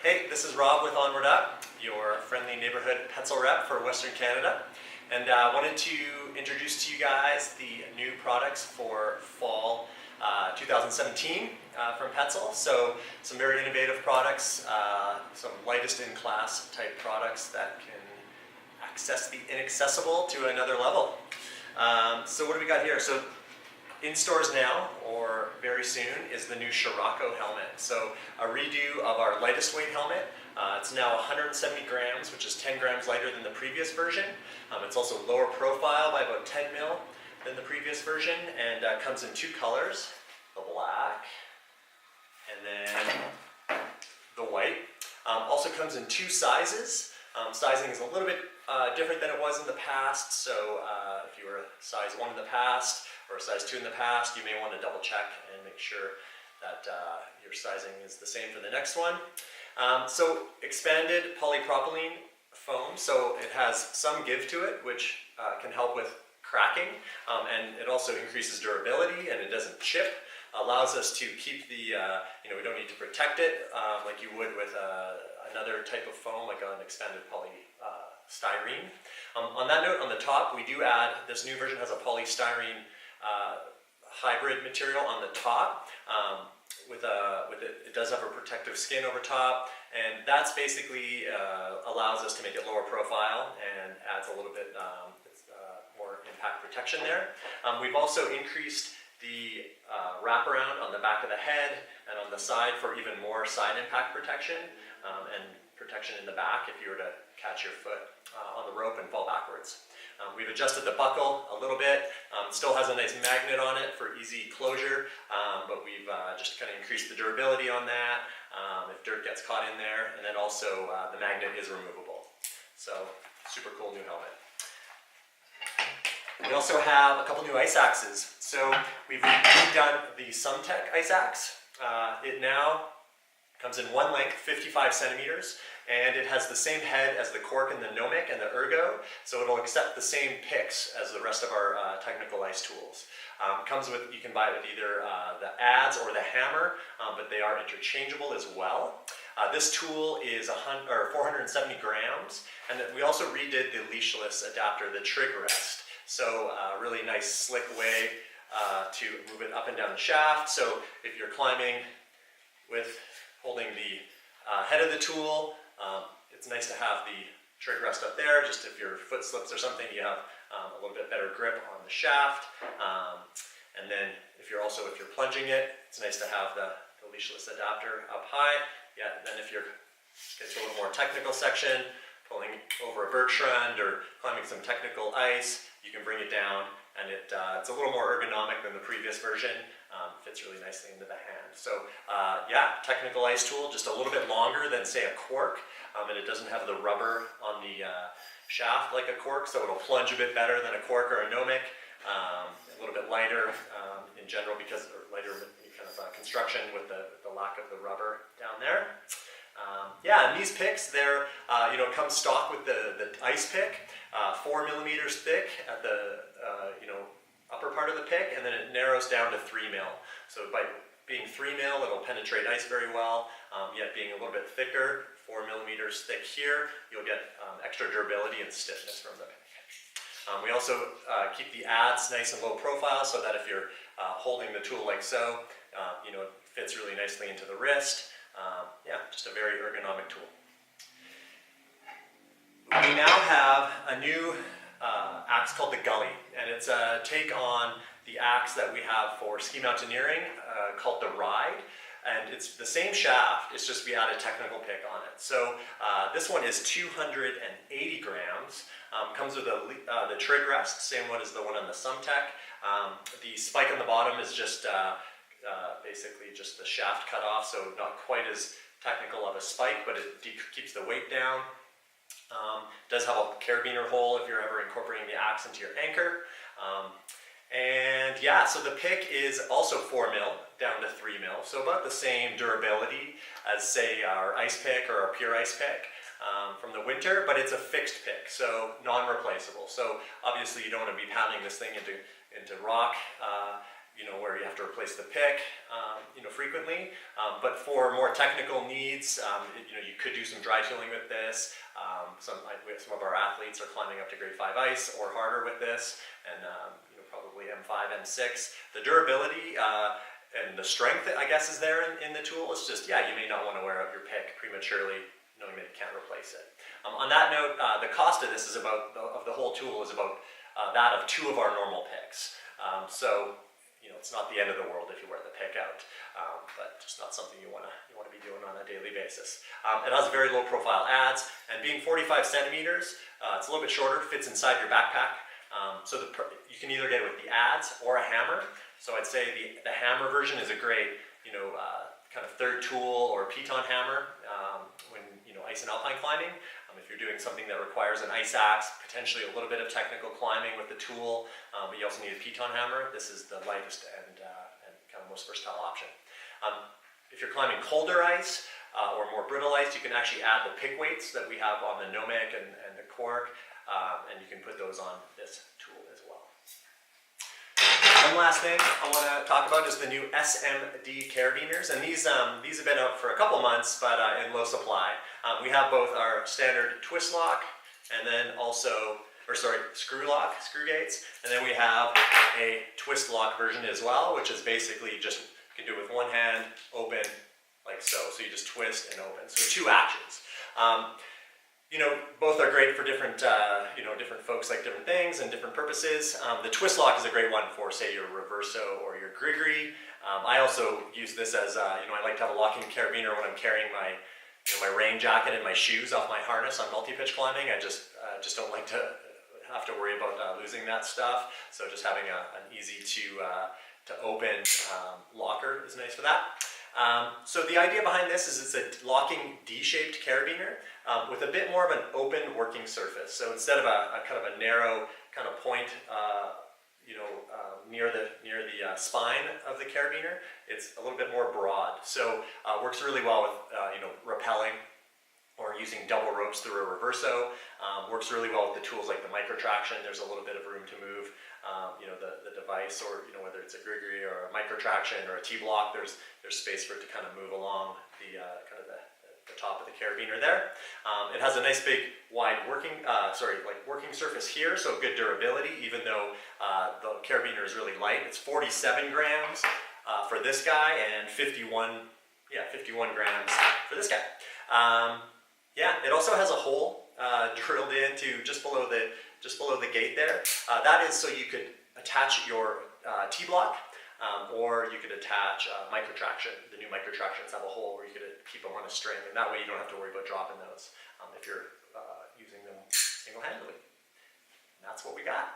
Hey, this is Rob with Onward Up, your friendly neighborhood Petzl rep for Western Canada. And I wanted to introduce to you guys the new products for fall 2017 from Petzl. So some very innovative products, some lightest in class type products that can access the inaccessible to another level. So what do we got here? So in stores now, or very soon, is the new Sirocco helmet. So a redo of our lightest weight helmet. It's now 170 grams, which is 10 grams lighter than the previous version. It's also lower profile by about 10 mil than the previous version, and comes in two colors, the black and then the white. Also comes in two sizes. Sizing is a little bit different than it was in the past, so if you were a size 1 in the past or a size 2 in the past, you may want to double check and make sure that your sizing is the same for the next one. So expanded polypropylene foam, so it has some give to it, which can help with cracking, and it also increases durability and it doesn't chip. Allows us to keep the, we don't need to protect it like you would with another type of foam, like an expanded polystyrene. On that note, on the top, we do add, this new version has a polystyrene hybrid material on the top. It does have a protective skin over top, and that's basically allows us to make it lower profile and adds a little bit more impact protection there. We've also increased the wraparound on the back of the head and on the side for even more side impact protection and protection in the back if you were to catch your foot on the rope and fall backwards. We've adjusted the buckle a little bit. Still has a nice magnet on it for easy closure, but we've just kind of increased the durability on that if dirt gets caught in there, and then also the magnet is removable. So super cool new helmet. We also have a couple new ice axes. So we've redone the SM'D ice axe. It now comes in one length, 55 centimeters, and it has the same head as the cork and the nomic and the ergo, so it'll accept the same picks as the rest of our technical ice tools. Comes with, you can buy it with either the adze or the hammer, but they are interchangeable as well. This tool is 470 grams, and we also redid the leashless adapter, the trig rest. So a really nice slick way to move it up and down the shaft. So if you're climbing with holding the head of the tool, it's nice to have the trig rest up there. Just if your foot slips or something, you have a little bit better grip on the shaft. And then if you're plunging it, it's nice to have the leashless adapter up high. Yeah, then if you're get to a little more technical section, pulling over a Bertrand or climbing some technical ice, you can bring it down, and it's a little more ergonomic than the previous version. Fits really nicely into the hand. So yeah, technical ice tool, just a little bit longer than say a cork, and it doesn't have the rubber on the shaft like a cork, so it'll plunge a bit better than a cork or a nomic. A little bit lighter in general because lighter kind of construction with the lack of the rubber down there. Yeah, and these picks, they're come stock with the ice pick, 4 millimeters thick at the upper part of the pick, and then it narrows down to 3 mil. So by being 3 mil, it'll penetrate ice very well. Yet being a little bit thicker, 4 millimeters thick here, you'll get extra durability and stiffness from the pick. We also keep the adze nice and low profile so that if you're holding the tool like so, it fits really nicely into the wrist. Yeah, just a very ergonomic tool. We now have a new axe called the Gully, and it's a take on the axe that we have for ski mountaineering called the Ride, and it's the same shaft, it's just we add a technical pick on it. So this one is 280 grams, comes with the trig rest, same one as the one on the SM'D. The spike on the bottom is just basically just the shaft cut off, so not quite as technical of a spike, but it keeps the weight down. Does have a carabiner hole if you're ever incorporating the axe into your anchor. And yeah, so the pick is also 4 mil down to 3 mil, so about the same durability as say our ice pick or our pure ice pick from the winter, but it's a fixed pick, so non-replaceable. So obviously you don't want to be pounding this thing into rock where you have to replace the pick, frequently. But for more technical needs, you could do some dry tooling with this. Some of our athletes are climbing up to grade 5 ice or harder with this, and probably M5, M6. The durability and the strength, I guess, is there in the tool. It's just, you may not want to wear out your pick prematurely, knowing that you can't replace it. On that note, the cost of this is about, of the whole tool is about that of 2 of our normal picks. So, it's not the end of the world if you wear the pick out, but just not something you want to be doing on a daily basis. It has very low profile adds, and being 45 centimeters, it's a little bit shorter, fits inside your backpack. So you can either get it with the adds or a hammer. So I'd say the hammer version is a great, kind of third tool or piton hammer when ice and alpine climbing. If you're doing something that requires an ice axe, potentially a little bit of technical climbing with the tool, but you also need a piton hammer. This is the lightest and kind of most versatile option. If you're climbing colder ice or more brittle ice, you can actually add the pick weights that we have on the Nomic and the Cork, and you can put those on this tool as well. One last thing I want to talk about is the new SM'D carabiners, and these have been out for a couple months, but in low supply. We have both our standard twist lock, and then also, screw lock, screw gates, and then we have a twist lock version as well, which is basically just, you can do it with one hand, open, like so. So you just twist and open. So 2 actions. Both are great for different, different folks like different things and different purposes. The twist lock is a great one for, say, your reverso or your grigri. I also use this as, I like to have a locking carabiner when I'm carrying my, my rain jacket and my shoes off my harness on multi-pitch climbing. I just don't like to have to worry about losing that stuff. So just having an easy to open locker is nice for that. So the idea behind this is it's a locking D-shaped carabiner with a bit more of an open working surface. So instead of a kind of a narrow kind of point, near the spine of the carabiner, it's a little bit more broad. So works really well with rappelling or using double ropes through a reverso. Works really well with the tools like the micro traction. There's a little bit of room to move the device, or whether it's a grigri or a micro traction or a T-block, there's space for it to kind of move along the top of the carabiner there. It has a nice big wide working surface here, so good durability, even though the carabiner is really light. It's 47 grams for this guy and 51 grams for this guy. It also has a hole drilled into just below the gate there. That is so you could attach your T-block, or you could attach micro traction. The new micro tractions have a hole where you could keep them on a string, and that way you don't have to worry about dropping those if you're using them single-handedly. And that's what we got.